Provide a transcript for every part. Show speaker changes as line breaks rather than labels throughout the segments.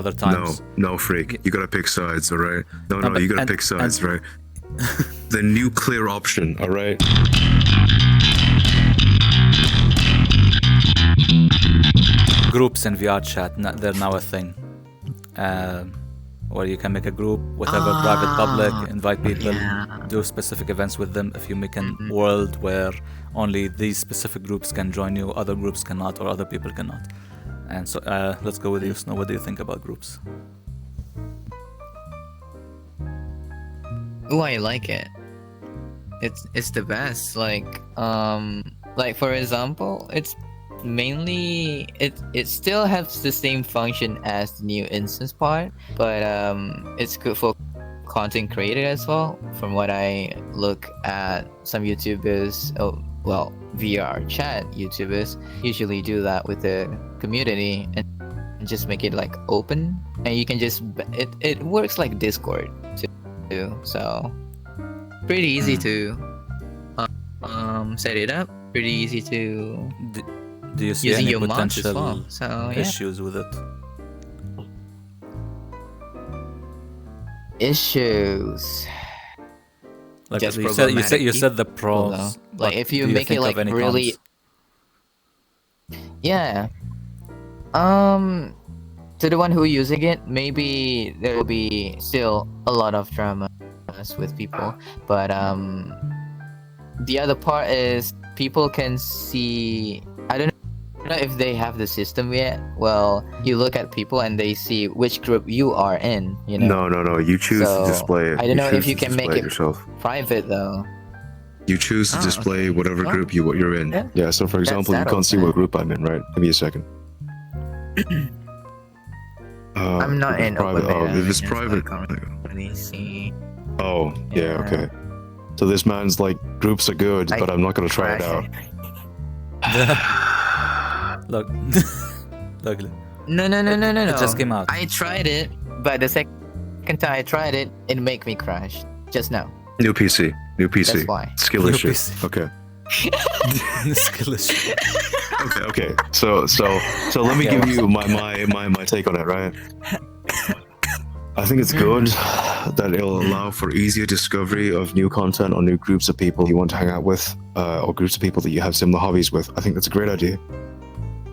other times.
No, freak. You gotta pick sides, all right? No, you gotta pick sides, right? The nuclear option, all right?
Groups in VRChat, they're now a thing. Where you can make a group, whatever, private, public, invite people, do specific events with them. If you make a world where only these specific groups can join you, other groups cannot, or other people cannot. And so, let's go with you, Snow. What do you think about groups?
Oh, I like it. It's the best. Like for example, it's mainly it still has the same function as the new instance part, but it's good for content creator as well. From what I look at, some YouTubers, VRChat YouTubers usually do that with the community and just make it like open, and you can just it works like Discord too. So pretty easy to set it up. Pretty easy to.
Do you see
using
any
your mods as
potential
well. So,
issues with it?
Issues.
Like
Just
you said the pros.
Like if you make it like really, yeah. To the one who using it, maybe there will be still a lot of drama with people, but the other part is people can see. I don't know if they have the system yet. Well, you look at people and they see which group you are in. You know.
No. You choose to display it.
I don't know if you can make it
yourself
private though.
You choose to display whatever group you're in. Yeah. So for example, you can't see what group I'm in, right? Give me a second.
I'm not in
private.
open
If it's private.
Let me see.
Oh, yeah, okay. So this man's like, groups are good, but I'm not gonna try it out.
Look.
No.
It just came out.
I tried it, but the second time I tried it, it made me crash. Just now.
New PC.
That's why.
Skill
New
issue.
PC.
Okay.
Skill issue.
Okay. So let me give you my take on it, right? I think it's good that it'll allow for easier discovery of new content or new groups of people you want to hang out with, or groups of people that you have similar hobbies with. I think that's a great idea.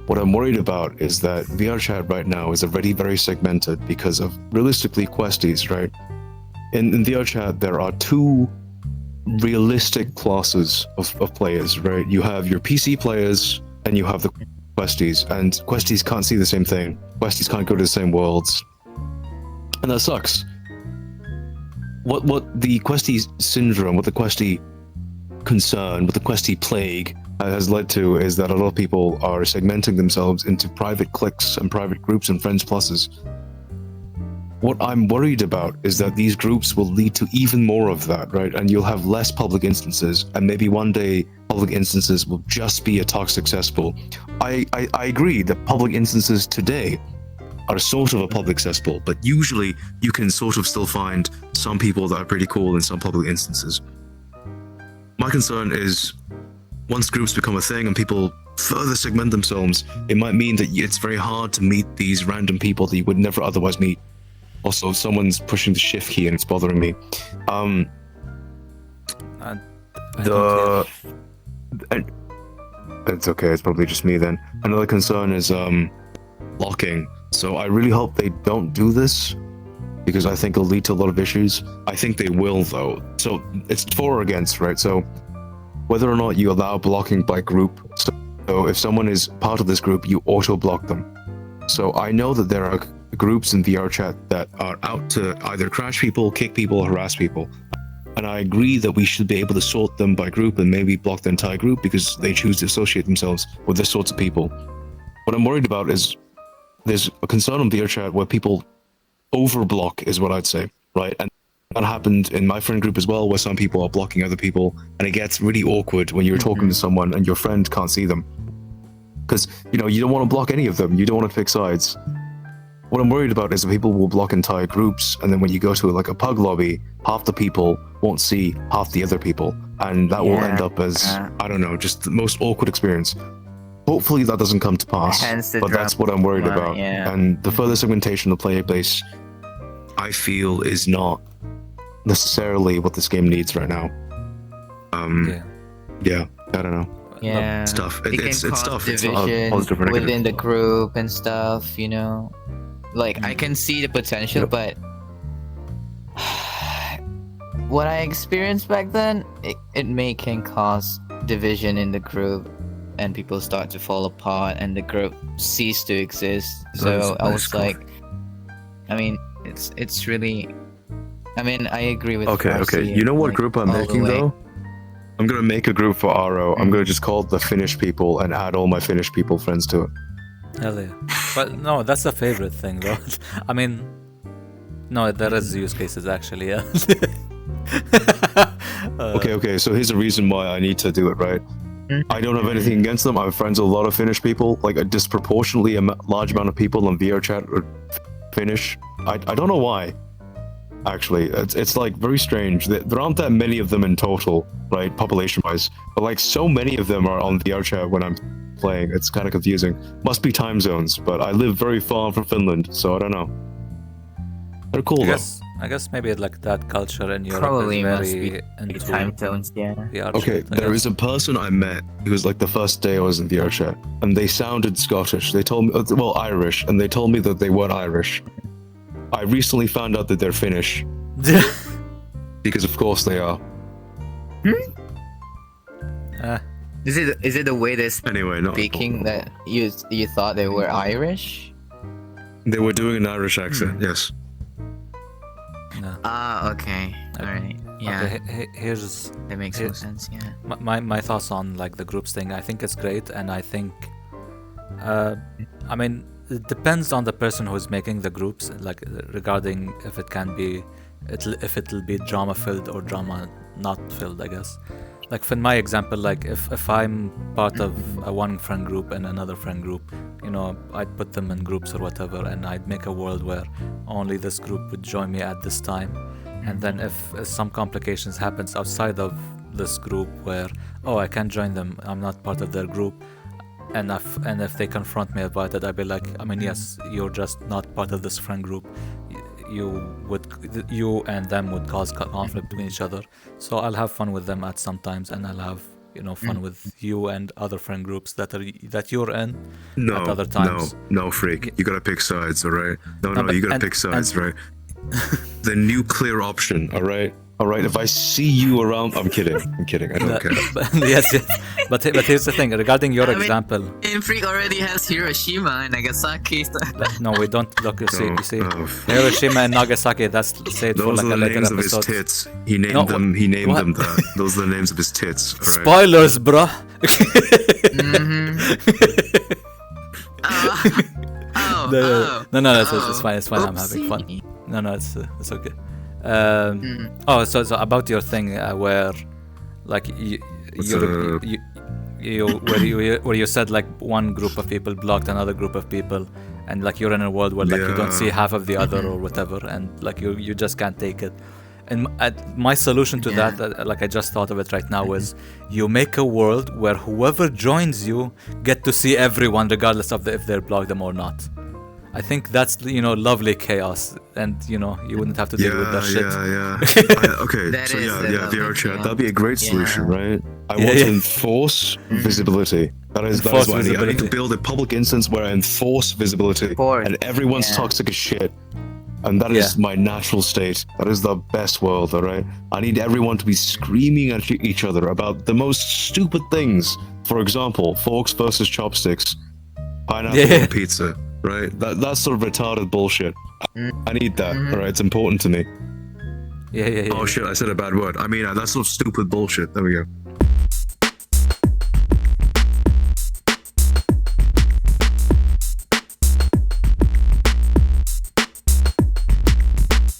What I'm worried about is that VRChat right now is already very segmented because of, realistically, questies, right? In VRChat, there are two realistic classes of players, right? You have your PC players and you have the questies, and questies can't see the same thing. Questies can't go to the same worlds. And that sucks. What the questie syndrome, what the questie concern, what the questie plague has led to is that a lot of people are segmenting themselves into private cliques and private groups and friends pluses. What I'm worried about is that these groups will lead to even more of that, right? And you'll have less public instances, and maybe one day public instances will just be a toxic cesspool. I agree that public instances today are sort of a public cesspool, but usually you can sort of still find some people that are pretty cool in some public instances. My concern is once groups become a thing and people further segment themselves, it might mean that it's very hard to meet these random people that you would never otherwise meet. Also, someone's pushing the shift key and it's bothering me. It's okay, it's probably just me then. Another concern is locking. So I really hope they don't do this, because I think it'll lead to a lot of issues. I think they will though. So it's for or against, right? So whether or not you allow blocking by group. So if someone is part of this group, you auto block them. So I know that there are groups in VRChat that are out to either crash people, kick people, harass people. And I agree that we should be able to sort them by group and maybe block the entire group because they choose to associate themselves with this sorts of people. What I'm worried about is there's a concern on VRChat where people overblock is what I'd say, right? And that happened in my friend group as well, where some people are blocking other people, and it gets really awkward when you're talking to someone and your friend can't see them. Because, you don't want to block any of them. You don't want to pick sides. What I'm worried about is that people will block entire groups, and then when you go to a pug lobby, half the people won't see half the other people, and that will end up as, I don't know, just the most awkward experience. hopefully that doesn't come to pass.
Hence the
But that's what I'm worried
drama,
about.
yeah.
And the further segmentation of the player base, I feel, is not necessarily what this game needs right now. Yeah, I don't know.
Yeah,
It's tough.
it
It's
can cause
tough. It's a
division
positive or negative.
within the group and stuff. You know, like I can see the potential,
Yep.
but what I experienced back then, it can cause division in the group, and people start to fall apart, and the group cease to exist. So I was like, I mean, it's really. I mean, I agree with.
Okay.
Farsi,
You know what
like,
group I'm
all the
making
way.
though? I'm gonna make a group for RO. I'm gonna just call it the Finnish people and add all my Finnish people friends to it.
Hell yeah. But no, that's a favorite thing though. I mean, no, there is use cases actually, yeah.
Okay. So here's the reason why I need to do it, right? I don't have anything against them. I'm friends with a lot of Finnish people. Like a disproportionately large amount of people on VRChat are Finnish. I don't know why. Actually, it's like very strange. There aren't that many of them in total, right, population-wise. But like so many of them are on VRChat when I'm playing. It's kind of confusing. Must be time zones, but I live very far from Finland, so I don't know. They're cool though.
I guess maybe like that culture in Europe
Probably
is
must
very
be
into
time zones, yeah.
VR
Okay,
shit, I
there
guess.
is a person I met. It was like the first day I was in VRChat, and they sounded Scottish. They told me, well, Irish, and they told me that they weren't Irish. I recently found out that they're Finnish, because of course they are.
Is it the way they're
Anyway, not
speaking that you thought they were Irish?
They were doing an Irish accent. Yes.
No.
Ah, okay. Alright. Yeah.
Okay, here's
That makes more sense, yeah.
my thoughts on like the groups thing. I think it's great, and I think, I mean, it depends on the person who's making the groups, like regarding if it can be, if it'll be drama filled or drama not filled, I guess. Like for my example, like if I'm part of a one friend group and another friend group, you know, I'd put them in groups or whatever, and I'd make a world where only this group would join me at this time. And then if some complications happens outside of this group where, oh, I can't join them, I'm not part of their group, and if they confront me about it, I'd be like, I mean, yes, you're just not part of this friend group. You and them would cause conflict between each other. So I'll have fun with them at some times, and I'll have, you know, fun with you and other friend groups that you're in at other times.
No, freak. You gotta pick sides, all right? No,
but-
you gotta
and-
pick sides,
and-
right? The nuclear option, all right? All right, if I see you around, I'm kidding. I don't care.
Yes. But here's the thing regarding your
I mean-
example.
And Freak already has Hiroshima and Nagasaki.
No, we don't look. You see,
Oh,
Hiroshima and Nagasaki. That's saved for
those
like
are
a
the
later
names of his
episode.
tits. He named
No,
them. He named
what?
them that. Those are the names of his tits. All right.
Spoilers, bro. No, it's fine. It's fine. I'm having fun. No, it's okay. So about your thing where, like where you said like one group of people blocked another group of people, and like you're in a world where like you don't see half of the other or whatever, and like you just can't take it. And my solution to that, like I just thought of it right now, is you make a world where whoever joins you get to see everyone regardless of if they're blocked them or not. I think that's, you know, lovely chaos, and you know, you wouldn't have to deal with that shit.
Okay,
That
so
is
yeah,
the
VRChat.
thing,
That'd be a great solution, right? I
Yeah,
want
yeah.
to enforce visibility. That is
Enforce
what I need. I need to
visibility.
build a public instance where I enforce visibility, and everyone's toxic as shit. And that is my natural state. That is the best world, all right? I need everyone to be screaming at each other about the most stupid things. For example, forks versus chopsticks, pineapple on pizza, right? That's sort of retarded bullshit. I need that, all right? It's important to me.
Yeah.
Oh shit, I said a bad word. I mean, that's sort of stupid bullshit. There we go.